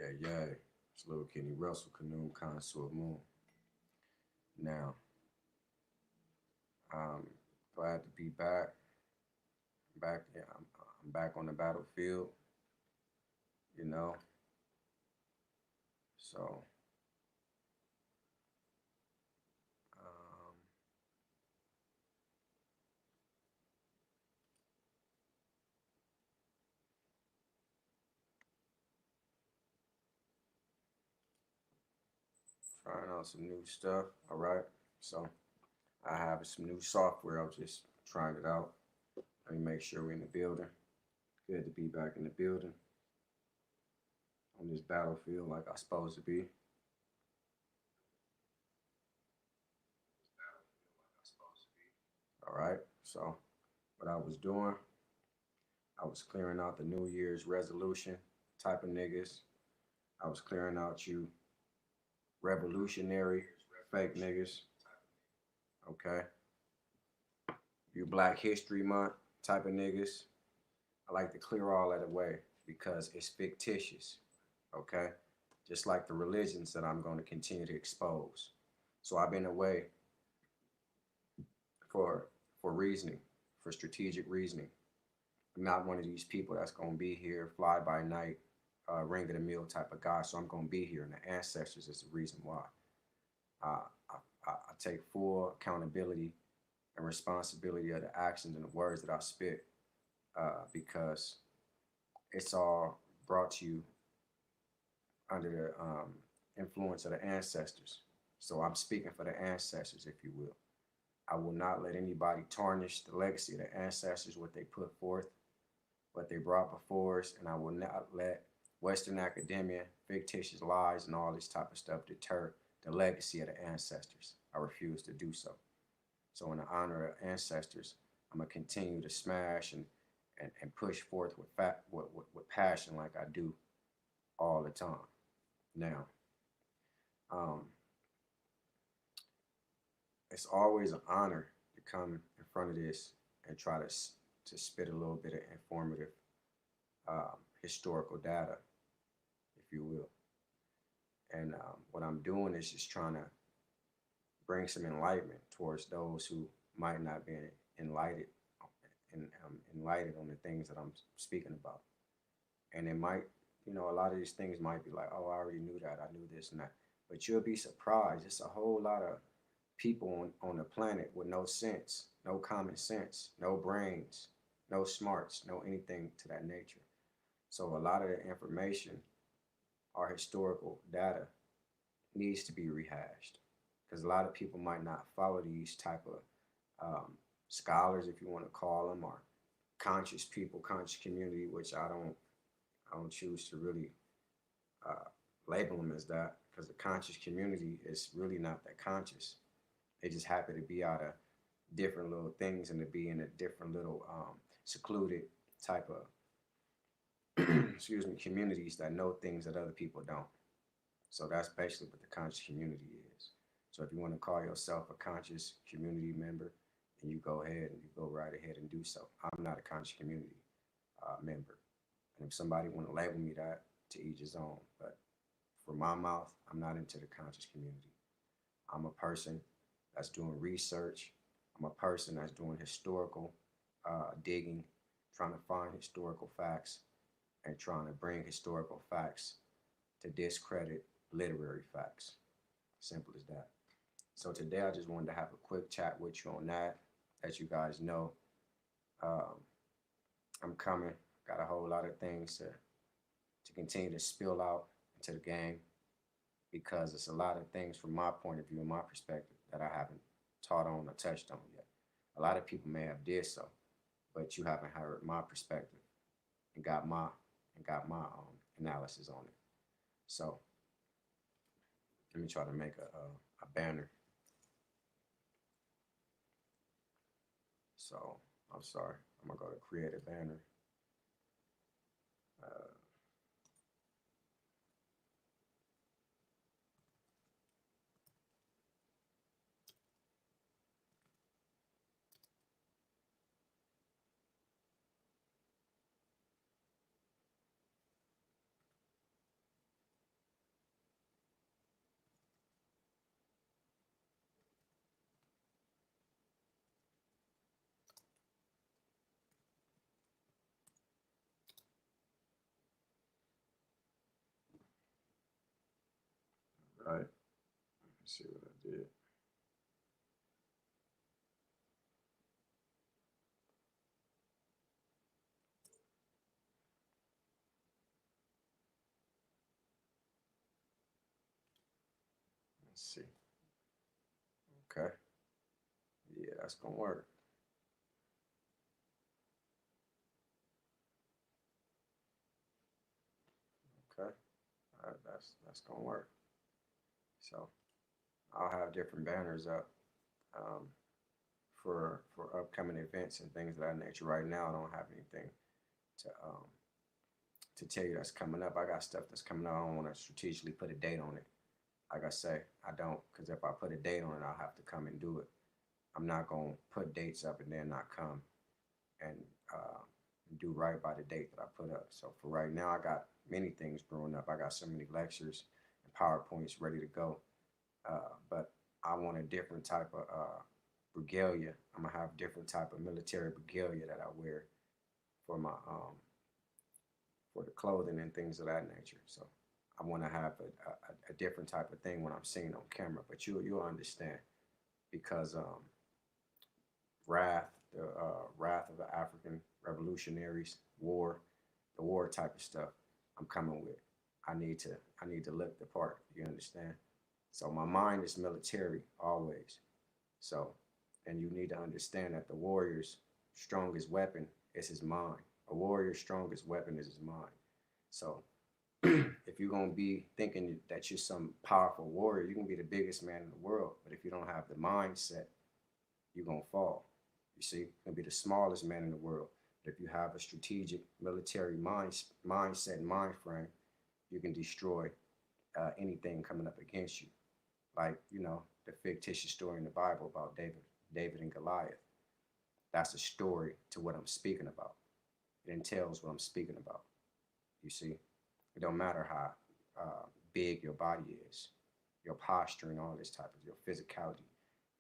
Yeah, yeah. It's Little Kenny Russell, Canoe Connoisseur Moon. Now, I'm glad to be back. Back, yeah, I'm back on the battlefield. You know, so um, trying out some new stuff. All right, so I have some new software. I'm just trying it out. Let me make sure we're in the building. Good to be back in the building on this battlefield like I'm supposed to be. All right, so what I was doing, I was clearing out the New Year's resolution type of niggas. I was clearing out you revolutionary fake niggas. Okay, you Black History Month type of niggas. I like to clear all that away because it's fictitious. Okay, just like the religions that I'm going to continue to expose. So I've been away for reasoning, for strategic reasoning. I'm not one of these people that's going to be here fly by night, ring of the mill type of guy. So I'm going to be here, and the ancestors is the reason why. Uh, I take full accountability and responsibility of the actions and the words that I spit because it's all brought to you under the influence of the ancestors. So I'm speaking for the ancestors, if you will. I will not let anybody tarnish the legacy of the ancestors, what they put forth, what they brought before us, and I will not let Western academia, fictitious lies, and all this type of stuff deter the legacy of the ancestors. I refuse to do so. So, in the honor of ancestors, I'm gonna continue to smash and push forth with passion like I do all the time. Now, um, it's always an honor to come in front of this and try to spit a little bit of informative historical data, if you will. And what I'm doing is just trying to bring some enlightenment towards those who might not be enlightened enlightened on the things that I'm speaking about. And it might, a lot of these things might be like, oh, I already knew that, I knew this and that. But you'll be surprised. It's a whole lot of people on the planet with no sense, no common sense, no brains, no smarts, no anything to that nature. So a lot of the information, our historical data, needs to be rehashed because a lot of people might not follow these type of scholars, if you want to call them, or conscious people, conscious community, which I don't choose to really uh, label them as that because the conscious community is really not that conscious. They just happen to be out of different little things and to be in a different little secluded type of excuse me communities that know things that other people don't. So that's basically what the conscious community is. So if you want to call yourself a conscious community member, then you go ahead and you go right ahead and do so. I'm not a conscious community member, and if somebody want to label me that, to each his own. But from my mouth, I'm not into the conscious community. I'm a person that's doing research. I'm a person that's doing historical digging, trying to find historical facts and trying to bring historical facts to discredit literary facts. Simple as that. So today I just wanted to have a quick chat with you on that. As you guys know, um, I'm coming. Got a whole lot of things to continue to spill out into the game because it's a lot of things from my point of view and my perspective that I haven't taught on or touched on yet. A lot of people may have did so, but you haven't heard my perspective and got my analysis on it. So let me try to make a banner. So I'm sorry. I'm gonna go to create a banner. Uh, right? Let's see what I did. Let's see. Okay. Yeah, that's gonna work. Okay. That's gonna work. So I'll have different banners up um, for upcoming events and things of that nature. Right now, I don't have anything to tell you that's coming up. I got stuff that's coming up. I don't want to strategically put a date on it. Like I say, I don't, because if I put a date on it, I'll have to come and do it. I'm not gonna put dates up and then not come and uh, do right by the date that I put up. So for right now, I got many things brewing up. I got so many lectures and PowerPoints ready to go. But I want a different type of regalia. I'm gonna have different type of military regalia that I wear for my for the clothing and things of that nature. So I want to have a different type of thing when I'm seen on camera. But you'll understand because Wrath, the Wrath of the African Revolutionaries, War, the war type of stuff. I'm coming with. I need to look the part. You understand? So my mind is military always. So, and you need to understand that the warrior's strongest weapon is his mind. A warrior's strongest weapon is his mind. So if you're gonna be thinking that you're some powerful warrior, you can be the biggest man in the world. But if you don't have the mindset, you're gonna fall. You see, you can be the smallest man in the world. But if you have a strategic military mindset and mind frame, you can destroy anything coming up against you. Like, the fictitious story in the Bible about David and Goliath. That's a story to what I'm speaking about. It entails what I'm speaking about. You see, it don't matter how big your body is, your posture and all this type of your physicality.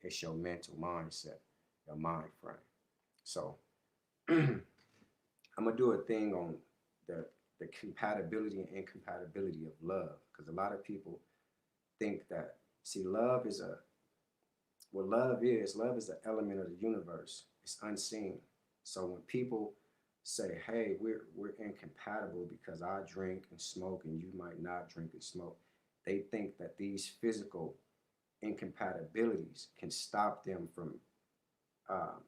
It's your mental mindset, your mind frame. So I'm gonna do a thing on the the compatibility and incompatibility of love because a lot of people think that see love is an element of the universe. It's unseen. So when people say, "Hey, we're incompatible because I drink and smoke and you might not drink and smoke," they think that these physical incompatibilities can stop them from um,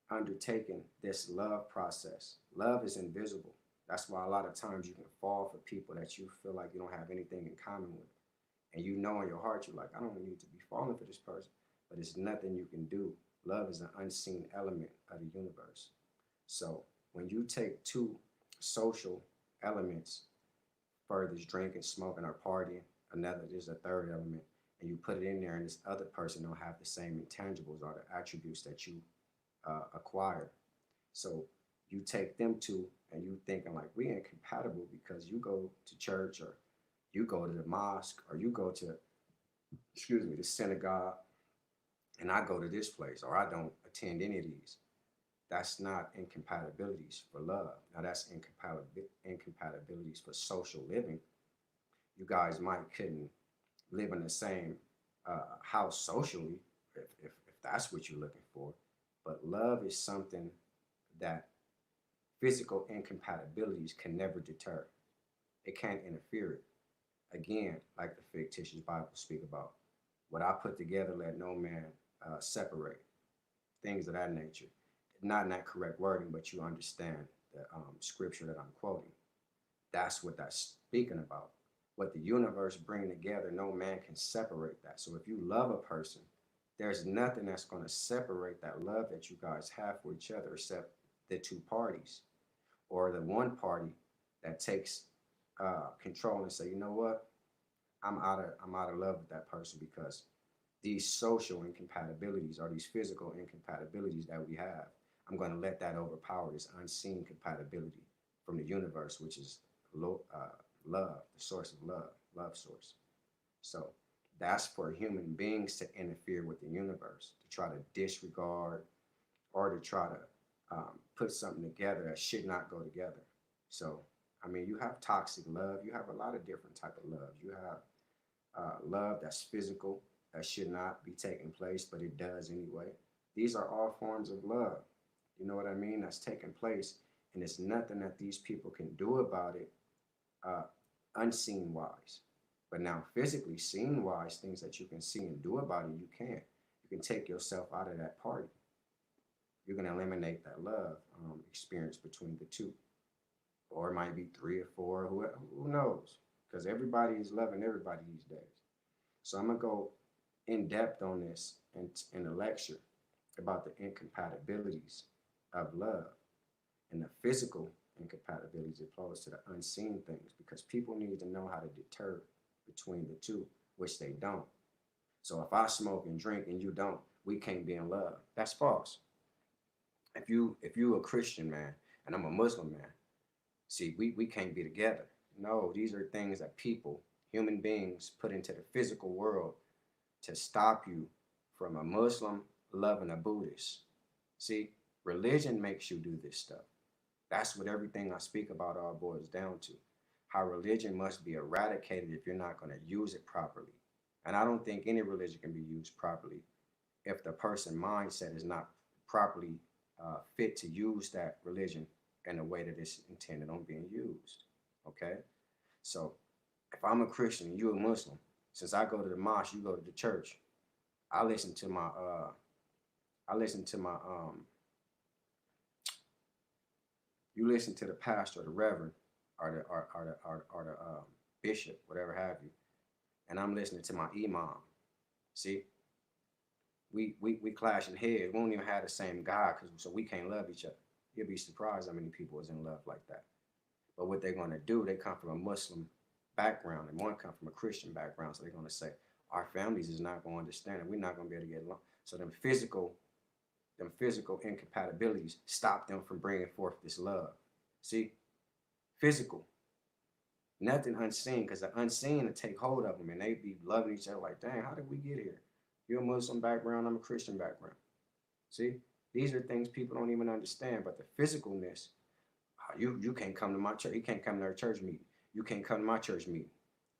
undertaking this love process. Love is invisible. That's why a lot of times you can fall for people that you feel like you don't have anything in common with. And you know in your heart, you're like, I don't need to be falling for this person. But it's nothing you can do. Love is an unseen element of the universe. So when you take two social elements, furthers drinking, smoking, or partying, another, there's a third element, and you put it in there, and this other person don't have the same intangibles or the attributes that you acquire. So you take them two, and you thinking like we incompatible because you go to church or you go to the mosque or you go to the synagogue, and I go to this place or I don't attend any of these. That's not incompatibilities for love. Now that's incompatibilities for social living. You guys might couldn't live in the same house socially if that's what you're looking for. But love is something that physical incompatibilities can never deter. It can't interfere it. Again, like the fictitious Bible speak about, what I put together, let no man separate. Things of that nature. Not in that correct wording, but you understand the scripture that I'm quoting. That's what that's speaking about. What the universe bring together, no man can separate that. So if you love a person, there's nothing that's going to separate that love that you guys have for each other except the two parties or the one party that takes control and say, you know what, I'm out of love with that person because these social incompatibilities or these physical incompatibilities that we have, I'm going to let that overpower this unseen compatibility from the universe, which is love, the source of love, love source. So that's for human beings to interfere with the universe, to try to disregard or to try to put something together that should not go together. So, I mean, you have toxic love. You have a lot of different type of love. You have love that's physical, that should not be taking place, but it does anyway. These are all forms of love. You know what I mean? That's taking place, and it's nothing that these people can do about it, uh, unseen wise. But now, physically, seen wise, things that you can see and do about it, you can. You can take yourself out of that party. You're going to eliminate that love experience between the two. Or it might be three or four, who knows? Because everybody is loving everybody these days. So I'm going to go in depth on this in the lecture about the incompatibilities of love and the physical incompatibilities opposed to the unseen things because people need to know how to deter between the two, which they don't. So if I smoke and drink and you don't, we can't be in love. That's false. If you a Christian man and I'm a Muslim man, see, we can't be together. No, these are things that people, human beings, put into the physical world to stop you from a Muslim loving a Buddhist. See, religion makes you do this stuff. That's what everything I speak about all boils down to. How religion must be eradicated if you're not going to use it properly. And I don't think any religion can be used properly if the person mindset is not properly fit to use that religion in a way that it's intended on being used. Okay? So if I'm a Christian and you're a Muslim, since I go to the mosque, you go to the church, I listen to my I listen to my you listen to the pastor or the reverend or the bishop, whatever have you, and I'm listening to my imam. See, we clashing heads. We don't even have the same God, so we can't love each other. You'll be surprised how many people is in love like that. But what they're gonna do, they come from a Muslim background and one come from a Christian background, so they're gonna say our families is not gonna understand it. We're not gonna be able to get along. So them physical incompatibilities stop them from bringing forth this love. See, physical, nothing unseen, because the unseen will take hold of them and they be loving each other like, dang, how did we get here? You're a Muslim background, I'm a Christian background. See, these are things people don't even understand, but the physicalness, you can't come to my church, you can't come to our church meeting, you can't come to my church meeting,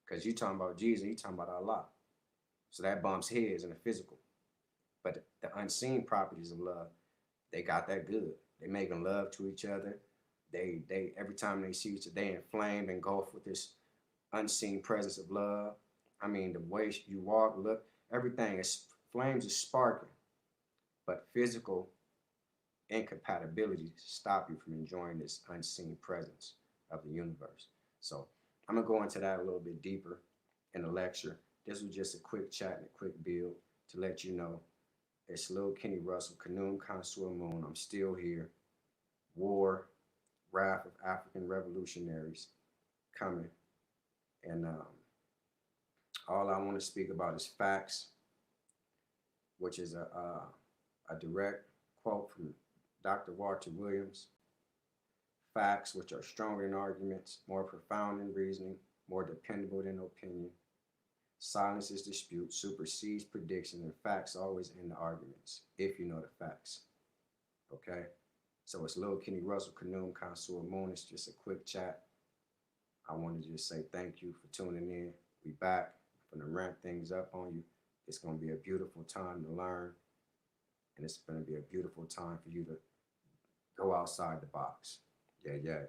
because you talking about Jesus, you talking about Allah. So that bumps heads in the physical. But the unseen properties of love, they got that good. They making love to each other. They every time they see each other, they inflamed and engulfed with this unseen presence of love. I mean, the way you walk, look, everything is flames is sparking, but physical incompatibilities stop you from enjoying this unseen presence of the universe. So I'm gonna go into that a little bit deeper in the lecture. This was just a quick chat and a quick build to let you know it's Lil Kenny Russell, Khnum Consul Moon. I'm still here. War, Wrath of African Revolutionaries coming. And all I want to speak about is facts, which is a direct quote from Dr. Walter Williams. Facts, which are stronger than arguments, more profound than reasoning, more dependable than opinion. Silences dispute, supersedes prediction, and facts always end the arguments, if you know the facts. Okay? So it's Lil Kenny Russell, Khnum Consul Moon. It's just a quick chat. I want to just say thank you for tuning in. We back. I'm going to ramp things up on you. It's going to be a beautiful time to learn. And it's going to be a beautiful time for you to go outside the box. Yeah, yeah.